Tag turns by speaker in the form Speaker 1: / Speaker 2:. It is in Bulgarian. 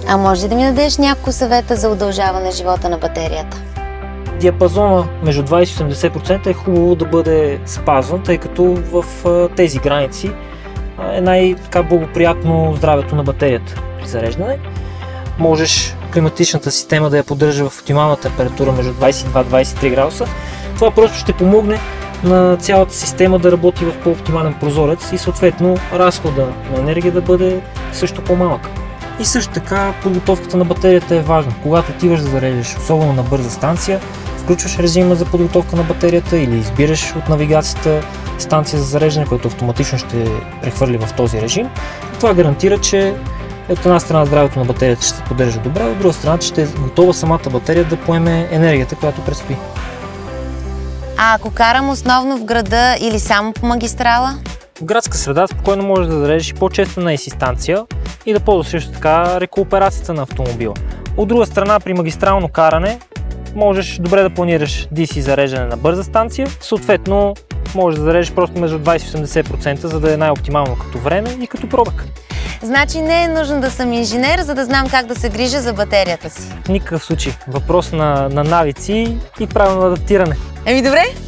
Speaker 1: А може да ми дадеш няколко съвета за удължаване живота на батерията?
Speaker 2: Диапазона между 20 и 80% е хубаво да бъде спазван, тъй като в тези граници е най-благоприятно здравето на батерията при зареждане. Можеш климатичната система да я поддържа в оптимална температура между 22-23 градуса. Това просто ще помогне на цялата система да работи в по-оптимален прозорец и съответно разхода на енергия да бъде също по-малък. И също така подготовката на батерията е важна. Когато отиваш да зареждаш, особено на бърза станция, включваш режима за подготовка на батерията или избираш от навигацията станция за зареждане, което автоматично ще прехвърли в този режим. Това гарантира, че от една страна здравето на батерията ще се поддържа добре, от друга страна ще е готова самата батерия да поеме енергията, която предстои.
Speaker 1: А ако карам основно в града или само по магистрала?
Speaker 2: В градска среда спокойно можеш да зарежеш по-често на AC станция и да ползваш също така рекуперацията на автомобила. От друга страна, при магистрално каране можеш добре да планираш DC зареждане на бърза станция, съответно можеш да зарежеш просто между 20 и 80%, за да е най-оптимално като време и като пробък.
Speaker 1: Значи не е нужно да съм инженер, за да знам как да се грижа за батерията си.
Speaker 2: В никакъв случай. Въпрос на навици и правилно адаптиране.
Speaker 1: Добре!